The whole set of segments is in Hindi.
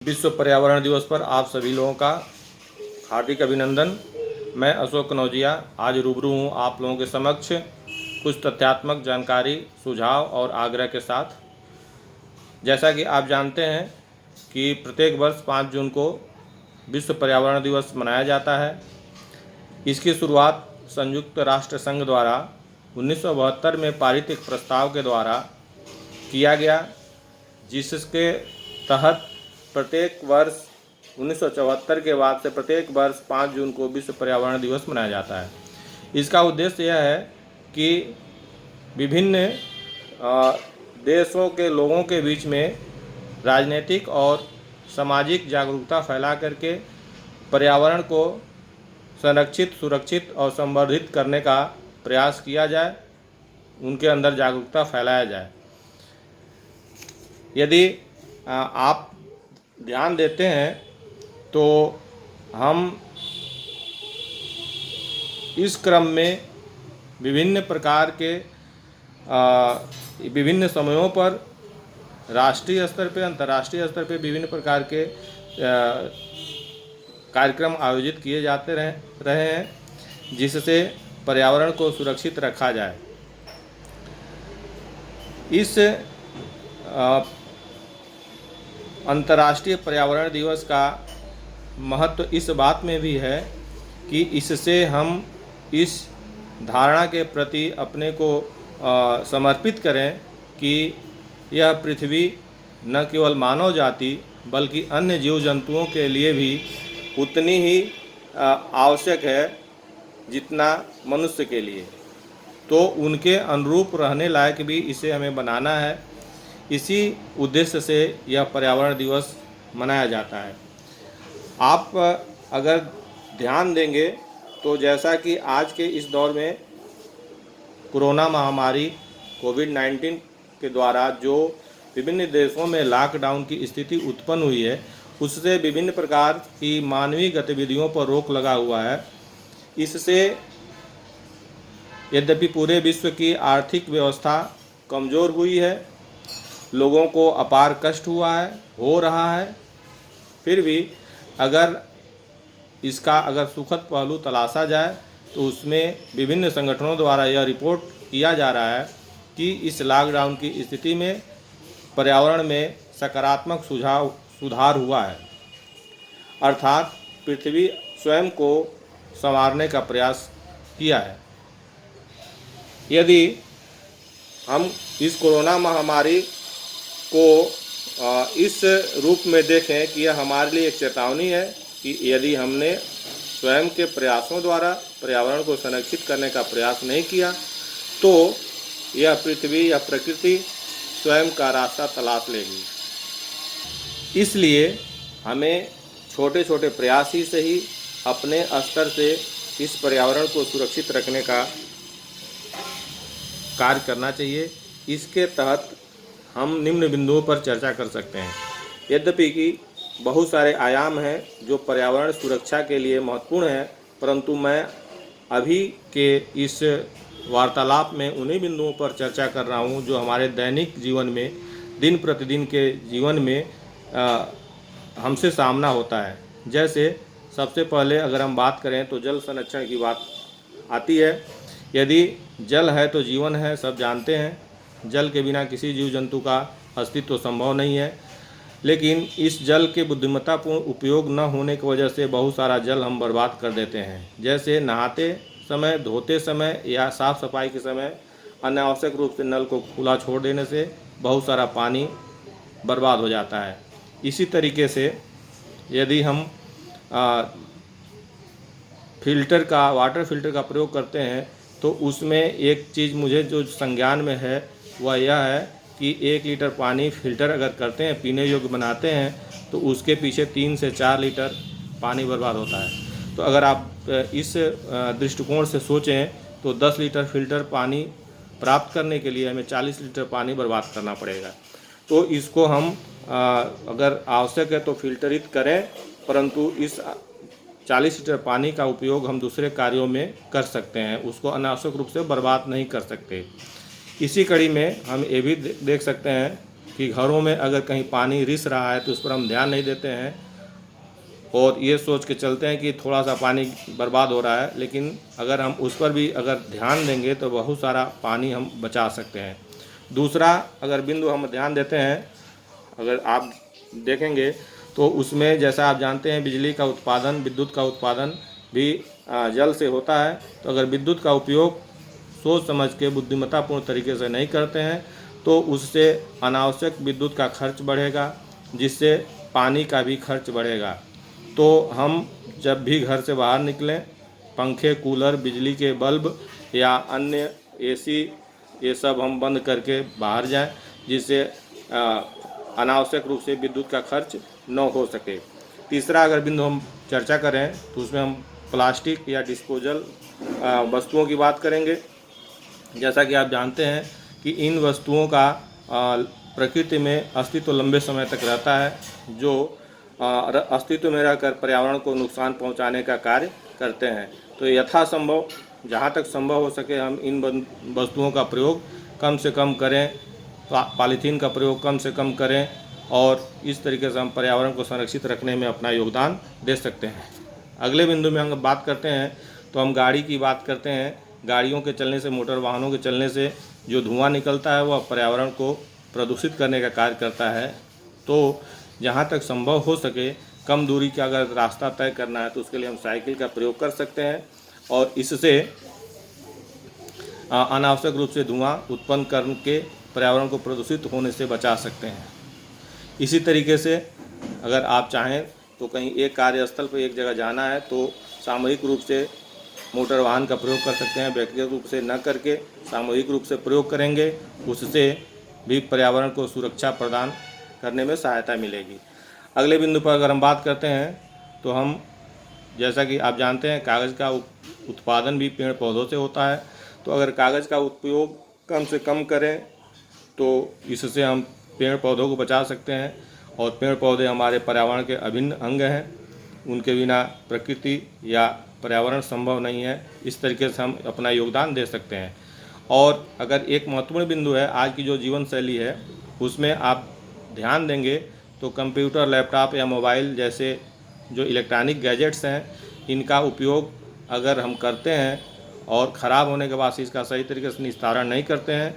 विश्व पर्यावरण दिवस पर आप सभी लोगों का हार्दिक अभिनंदन। मैं अशोक कनौजिया आज रूबरू हूँ आप लोगों के समक्ष कुछ तथ्यात्मक जानकारी, सुझाव और आग्रह के साथ। जैसा कि आप जानते हैं कि प्रत्येक वर्ष 5 जून को विश्व पर्यावरण दिवस मनाया जाता है। इसकी शुरुआत संयुक्त राष्ट्र संघ द्वारा 1972 में पारित एक प्रस्ताव के द्वारा किया गया, जिसके तहत प्रत्येक वर्ष 1974 के बाद से प्रत्येक वर्ष 5 जून को विश्व पर्यावरण दिवस मनाया जाता है। इसका उद्देश्य यह है कि विभिन्न देशों के लोगों के बीच में राजनीतिक और सामाजिक जागरूकता फैला करके पर्यावरण को संरक्षित, सुरक्षित और संवर्धित करने का प्रयास किया जाए, उनके अंदर जागरूकता फैलाया जाए। यदि आप ध्यान देते हैं तो हम इस क्रम में विभिन्न प्रकार के विभिन्न समयों पर राष्ट्रीय स्तर पे, अंतर्राष्ट्रीय स्तर पे विभिन्न प्रकार के कार्यक्रम आयोजित किए जाते रहे हैं, जिससे पर्यावरण को सुरक्षित रखा जाए। इस अंतर्राष्ट्रीय पर्यावरण दिवस का महत्व इस बात में भी है कि इससे हम इस धारणा के प्रति अपने को समर्पित करें कि यह पृथ्वी न केवल मानव जाति बल्कि अन्य जीव जंतुओं के लिए भी उतनी ही आवश्यक है जितना मनुष्य के लिए। तो उनके अनुरूप रहने लायक भी इसे हमें बनाना है। इसी उद्देश्य से यह पर्यावरण दिवस मनाया जाता है। आप अगर ध्यान देंगे तो जैसा कि आज के इस दौर में कोरोना महामारी कोविड-19 के द्वारा जो विभिन्न देशों में लॉकडाउन की स्थिति उत्पन्न हुई है, उससे विभिन्न प्रकार की मानवीय गतिविधियों पर रोक लगा हुआ है। इससे यद्यपि पूरे विश्व की आर्थिक व्यवस्था कमज़ोर हुई है, लोगों को अपार कष्ट हुआ है, हो रहा है, फिर भी अगर इसका सुखद पहलू तलाशा जाए तो उसमें विभिन्न संगठनों द्वारा यह रिपोर्ट किया जा रहा है कि इस लॉकडाउन की स्थिति में पर्यावरण में सकारात्मक सुधार हुआ है, अर्थात पृथ्वी स्वयं को संवारने का प्रयास किया है। यदि हम इस कोरोना महामारी को इस रूप में देखें कि यह हमारे लिए एक चेतावनी है कि यदि हमने स्वयं के प्रयासों द्वारा पर्यावरण को संरक्षित करने का प्रयास नहीं किया तो यह पृथ्वी या प्रकृति स्वयं का रास्ता तलाश लेगी। इसलिए हमें छोटे छोटे प्रयास ही से ही अपने स्तर से इस पर्यावरण को सुरक्षित रखने का कार्य करना चाहिए। इसके तहत हम निम्न बिंदुओं पर चर्चा कर सकते हैं। यद्यपि कि बहुत सारे आयाम हैं जो पर्यावरण सुरक्षा के लिए महत्वपूर्ण हैं, परंतु मैं अभी के इस वार्तालाप में उन्हीं बिंदुओं पर चर्चा कर रहा हूं जो हमारे दैनिक जीवन में, दिन प्रतिदिन के जीवन में हमसे सामना होता है। जैसे सबसे पहले अगर हम बात करें तो जल संरक्षण की बात आती है। यदि जल है तो जीवन है, सब जानते हैं। जल के बिना किसी जीव जंतु का अस्तित्व संभव नहीं है, लेकिन इस जल के बुद्धिमत्तापूर्ण उपयोग न होने की वजह से बहुत सारा जल हम बर्बाद कर देते हैं। जैसे नहाते समय, धोते समय या साफ़ सफाई के समय अनावश्यक रूप से नल को खुला छोड़ देने से बहुत सारा पानी बर्बाद हो जाता है। इसी तरीके से यदि हम वाटर फिल्टर का प्रयोग करते हैं तो उसमें एक चीज़ मुझे जो संज्ञान में है वह यह है कि 1 लीटर पानी फिल्टर अगर करते हैं, पीने योग्य बनाते हैं, तो उसके पीछे 3 से 4 लीटर पानी बर्बाद होता है। तो अगर आप इस दृष्टिकोण से सोचें तो 10 लीटर फिल्टर पानी प्राप्त करने के लिए हमें 40 लीटर पानी बर्बाद करना पड़ेगा। तो इसको हम अगर आवश्यक है तो फिल्टरित करें, परंतु इस 40 लीटर पानी का उपयोग हम दूसरे कार्यों में कर सकते हैं, उसको अनावश्यक रूप से बर्बाद नहीं कर सकते। इसी कड़ी में हम ये भी देख सकते हैं कि घरों में अगर कहीं पानी रिस रहा है तो उस पर हम ध्यान नहीं देते हैं और ये सोच के चलते हैं कि थोड़ा सा पानी बर्बाद हो रहा है, लेकिन अगर हम उस पर भी अगर ध्यान देंगे तो बहुत सारा पानी हम बचा सकते हैं। दूसरा अगर बिंदु हम ध्यान देते हैं, अगर आप देखेंगे तो उसमें जैसा आप जानते हैं बिजली का उत्पादन, विद्युत का उत्पादन भी जल से होता है। तो अगर विद्युत का उपयोग सोच समझ के बुद्धिमत्तापूर्ण तरीके से नहीं करते हैं तो उससे अनावश्यक विद्युत का खर्च बढ़ेगा, जिससे पानी का भी खर्च बढ़ेगा। तो हम जब भी घर से बाहर निकलें, पंखे, कूलर, बिजली के बल्ब या अन्य एसी ये सब हम बंद करके बाहर जाएं, जिससे अनावश्यक रूप से विद्युत का खर्च न हो सके। तीसरा अगर बिंदु हम चर्चा करें तो उसमें हम प्लास्टिक या डिस्पोजल वस्तुओं की बात करेंगे। जैसा कि आप जानते हैं कि इन वस्तुओं का प्रकृति में अस्तित्व लंबे समय तक रहता है, जो अस्तित्व में रहकर पर्यावरण को नुकसान पहुंचाने का कार्य करते हैं। तो यथासंभव जहां तक संभव हो सके हम इन वस्तुओं का प्रयोग कम से कम करें, पॉलीथीन का प्रयोग कम से कम करें और इस तरीके से हम पर्यावरण को संरक्षित रखने में अपना योगदान दे सकते हैं। अगले बिंदु में हम बात करते हैं तो हम गाड़ी की बात करते हैं। गाड़ियों के चलने से, मोटर वाहनों के चलने से जो धुआं निकलता है वह पर्यावरण को प्रदूषित करने का कार्य करता है। तो जहाँ तक संभव हो सके कम दूरी का अगर रास्ता तय करना है तो उसके लिए हम साइकिल का प्रयोग कर सकते हैं और इससे अनावश्यक रूप से धुआं उत्पन्न करके पर्यावरण को प्रदूषित होने से बचा सकते हैं। इसी तरीके से अगर आप चाहें तो कहीं एक कार्यस्थल पर एक जगह जाना है तो सामूहिक रूप से मोटर वाहन का प्रयोग कर सकते हैं। व्यक्तिगत रूप से न करके सामूहिक रूप से प्रयोग करेंगे, उससे भी पर्यावरण को सुरक्षा प्रदान करने में सहायता मिलेगी। अगले बिंदु पर अगर हम बात करते हैं तो हम, जैसा कि आप जानते हैं, कागज़ का उत्पादन भी पेड़ पौधों से होता है। तो अगर कागज़ का उपयोग कम से कम करें तो इससे हम पेड़ पौधों को बचा सकते हैं और पेड़ पौधे हमारे पर्यावरण के अभिन्न अंग हैं। उनके बिना प्रकृति या पर्यावरण संभव नहीं है। इस तरीके से हम अपना योगदान दे सकते हैं। और अगर एक महत्वपूर्ण बिंदु है आज की जो जीवन शैली है उसमें आप ध्यान देंगे तो कंप्यूटर, लैपटॉप या मोबाइल जैसे जो इलेक्ट्रॉनिक गैजेट्स हैं इनका उपयोग अगर हम करते हैं और ख़राब होने के बाद इसका सही तरीके से निस्तारण नहीं करते हैं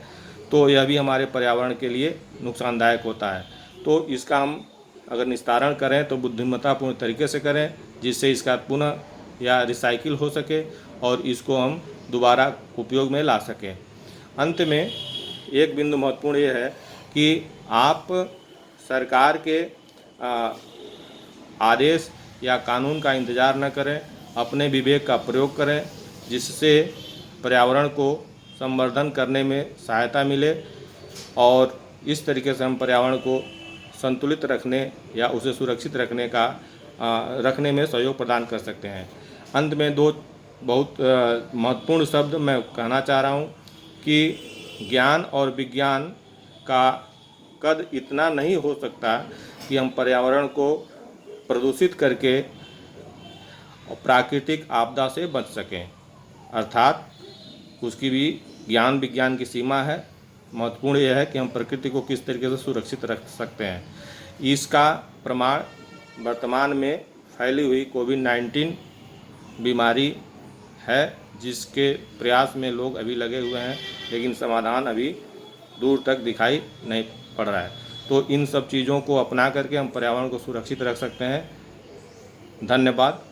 तो यह भी हमारे पर्यावरण के लिए नुकसानदायक होता है। तो इसका हम अगर निस्तारण करें तो बुद्धिमत्तापूर्ण तरीके से करें, जिससे इसका पुनः या रिसाइकिल हो सके और इसको हम दोबारा उपयोग में ला सकें। अंत में एक बिंदु महत्वपूर्ण ये है कि आप सरकार के आदेश या कानून का इंतज़ार न करें, अपने विवेक का प्रयोग करें, जिससे पर्यावरण को संवर्धन करने में सहायता मिले और इस तरीके से हम पर्यावरण को संतुलित रखने या उसे सुरक्षित रखने में सहयोग प्रदान कर सकते हैं। अंत में दो बहुत महत्वपूर्ण शब्द मैं कहना चाह रहा हूँ कि ज्ञान और विज्ञान का कद इतना नहीं हो सकता कि हम पर्यावरण को प्रदूषित करके प्राकृतिक आपदा से बच सकें, अर्थात उसकी भी ज्ञान विज्ञान की सीमा है। महत्वपूर्ण यह है कि हम प्रकृति को किस तरीके से सुरक्षित रख सकते हैं। इसका प्रमाण वर्तमान में फैली हुई कोविड-19 बीमारी है, जिसके प्रयास में लोग अभी लगे हुए हैं, लेकिन समाधान अभी दूर तक दिखाई नहीं पड़ रहा है। तो इन सब चीज़ों को अपना करके हम पर्यावरण को सुरक्षित रख सकते हैं। धन्यवाद।